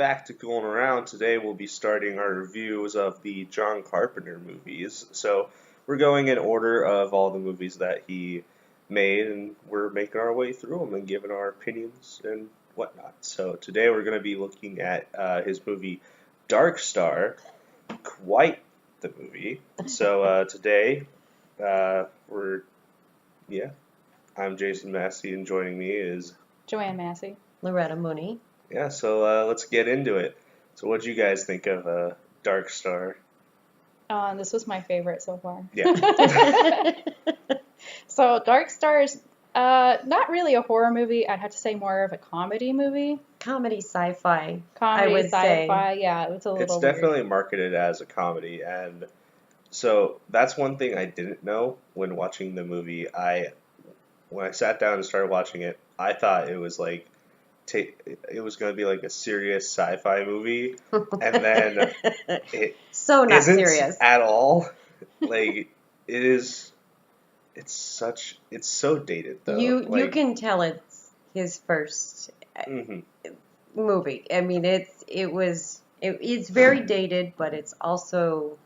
back to going around. Today we'll be starting our reviews of the John Carpenter movies. So we're going in order of all the movies that he made, and we're making our way through them and giving our opinions and whatnot. So today we're going to be looking at his movie Dark Star, quite the movie. So today I'm Jason Massey, and joining me is Joanne Massey. Loretta Mooney. Yeah, so let's get into it. So what do you guys think of Dark Star? This was my favorite so far. Yeah. So Dark Star is not really a horror movie. I'd have to say more of a comedy movie. Comedy sci-fi. Comedy I would sci-fi, say. Yeah, it's a little It's definitely marketed as a comedy, and so that's one thing I didn't know when watching the movie. When I sat down and started watching it, I thought it was like it was going to be like a serious sci-fi movie, and then it so not isn't serious at all. Like it is. It's so dated though. You can tell it's his first movie. I mean, it's very dated, but it's also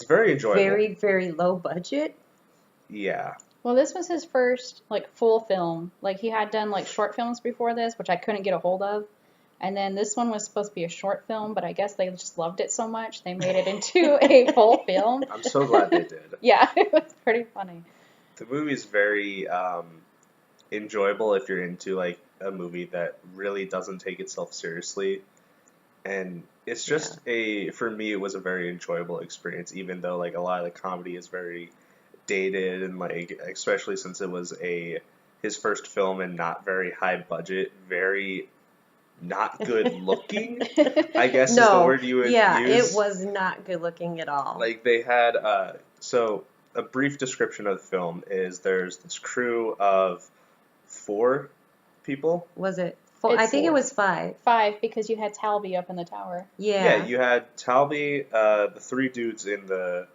very enjoyable. Very, very low budget. Yeah. Well, this was his first full film. He had done short films before this, which I couldn't get a hold of. And then this one was supposed to be a short film, but I guess they just loved it so much they made it into a full film. I'm so glad they did. Yeah, it was pretty funny. The movie's very enjoyable if you're into a movie that really doesn't take itself seriously. And it's just for me it was a very enjoyable experience, even though a lot of the comedy is very dated and especially since it was his first film and not very high budget, very not good looking, I guess is the word you would use. Yeah, it was not good looking at all. They had so a brief description of the film is there's this crew of 4 people. Was it 4? I think it was 5. 5 because you had Talby up in the tower. Yeah, you had Talby, the 3 dudes in the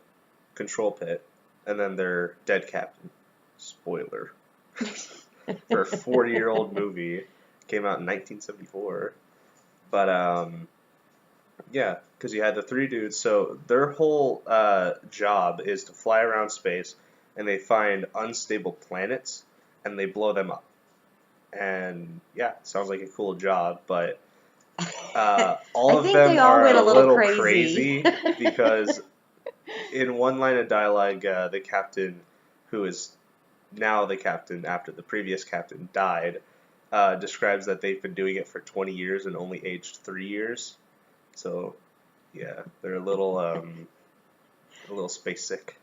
control pit, and then their dead captain. Spoiler. For a 40-year-old movie. Came out in 1974. But, yeah, because you had the 3 dudes. So their whole job is to fly around space, and they find unstable planets, and they blow them up. And, yeah, sounds like a cool job, but all of them are a little crazy because in one line of dialogue, the captain, who is now the captain after the previous captain died, describes that they've been doing it for 20 years and only aged 3 years. So, yeah, they're a little space sick.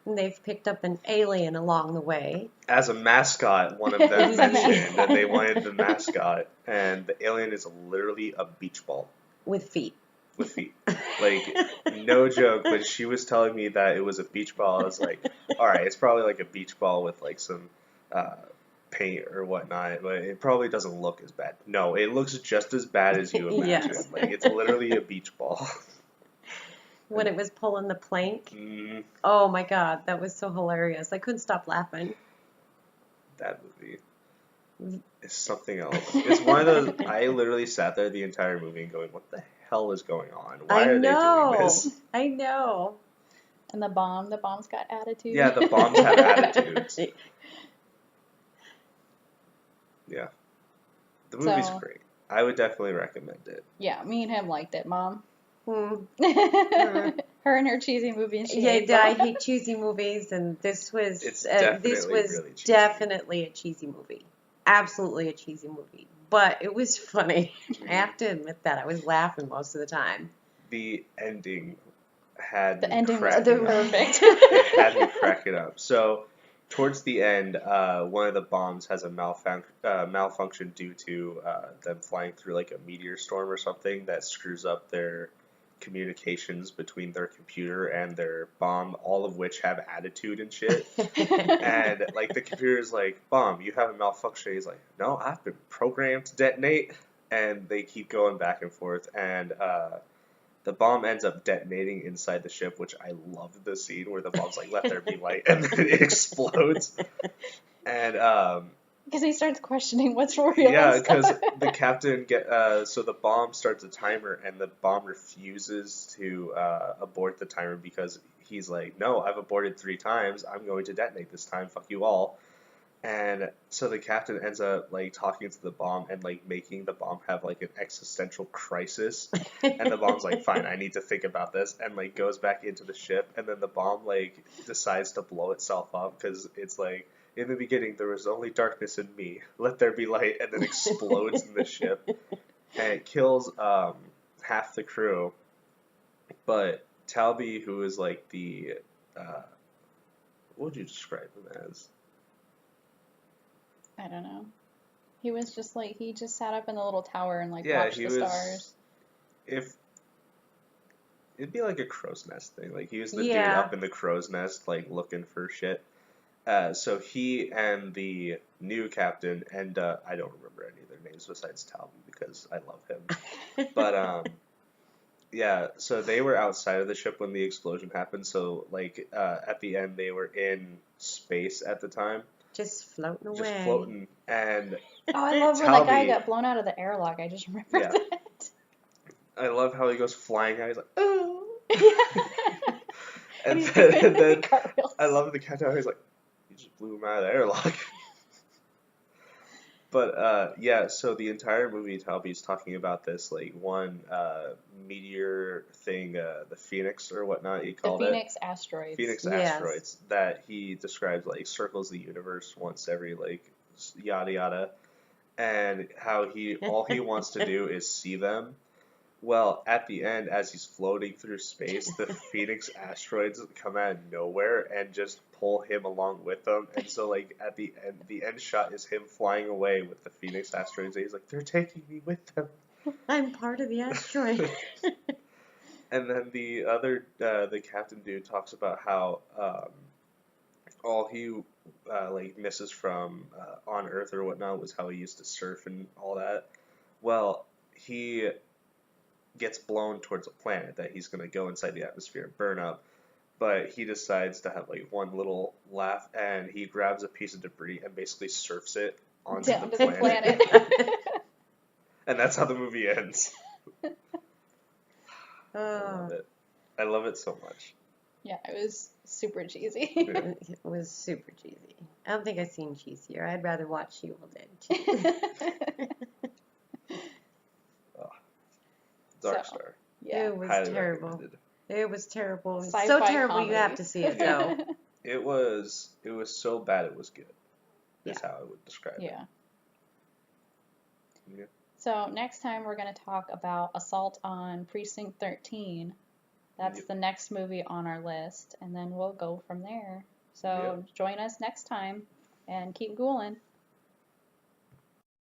They've picked up an alien along the way. As a mascot, one of them mentioned that they wanted the mascot, and the alien is literally a beach ball. With feet. With feet. No joke, when she was telling me that it was a beach ball, I was like, alright, it's probably a beach ball with some paint or whatnot, but it probably doesn't look as bad. No, it looks just as bad as you imagine. Yes. It's literally a beach ball. When it was pulling the plank. Oh my god, that was so hilarious. I couldn't stop laughing. That movie is something else. It's one of those, I literally sat there the entire movie and going, what the hell is going on? Why are they doing this? I know. And the bomb's got attitude. Yeah, the bombs have attitudes. Yeah. The movie's great. I would definitely recommend it. Yeah, me and him liked it, Mom. Her and her cheesy movies. I hate cheesy movies, and this was really definitely a cheesy movie. Absolutely a cheesy movie, but it was funny. I have to admit that I was laughing most of the time. The ending had was perfect. It had me cracking up. So towards the end, one of the bombs has a malfunction due to them flying through a meteor storm or something that screws up their communications between their computer and their bomb, all of which have attitude and shit. And the computer is like, bomb, you have a malfunction. He's like, no, I've been programmed to detonate. And they keep going back and forth, and the bomb ends up detonating inside the ship, which I love the scene where the bomb's let there be light, and then it explodes. And Because he starts questioning what's real Yeah, and stuff. because the captain so the bomb starts a timer, and the bomb refuses to abort the timer because he's like, no, I've aborted 3 times. I'm going to detonate this time. Fuck you all. And so the captain ends up like talking to the bomb and like making the bomb have like an existential crisis. And the bomb's like, fine, I need to think about this, and like goes back into the ship. And then the bomb like decides to blow itself up because it's like, in the beginning, there was only darkness in me. Let there be light, and then explodes in the ship, and it kills half the crew. But Talby, who is like the what would you describe him as? I don't know. He was just like, he just sat up in the little tower and like Yeah, watched he the was. stars. If it'd be like a crow's nest thing, like he was the dude Yeah. up in the crow's nest, like looking for shit. So he and the new captain, and I don't remember any of their names besides Talby because I love him. But yeah, so they were outside of the ship when the explosion happened. So like at the end, they were in space at the time, Just floating away. just floating. And Oh, I love when that guy Talby- got blown out of the airlock. I just remembered Yeah. that. I love how he goes flying out. He's like, oh. Yeah. And He's then, doing then cartwheels. I love the captain. He's like, you just blew him out of the airlock. But yeah, so the entire movie, Talby's talking about this like one meteor thing, the Phoenix or whatnot he The called Phoenix asteroids. Phoenix Yes. asteroids that he describes like circles the universe once every like yada yada, and how all he wants to do is see them. Well, at the end, as he's floating through space, the Phoenix asteroids come out of nowhere and just pull him along with them. And so, like, at the end shot is him flying away with the Phoenix asteroids. And he's like, they're taking me with them. I'm part of the asteroid. And then the other, the captain dude talks about how all he like misses from on Earth or whatnot was how he used to surf and all that. Well, he gets blown towards a planet that he's going to go inside the atmosphere and burn up, but he decides to have like one little laugh, and he grabs a piece of debris and basically surfs it onto Down the to the planet. planet. And that's how the movie ends. I Oh, love it. I love it so much. Yeah, it was super cheesy. Yeah. it was super cheesy. I don't think I've seen cheesier. I'd rather watch Evil Dead 2. Dark So, Star. Yeah. It was Highly terrible. recommended. It was terrible. It's Sci-fi so terrible comedy. you have to see it though. It was so bad it was good. Is how I would describe it. Yeah. Yeah. So next time we're going to talk about Assault on Precinct 13. That's Yep. the next movie on our list, and then we'll go from there. So Yep. join us next time and keep ghouling.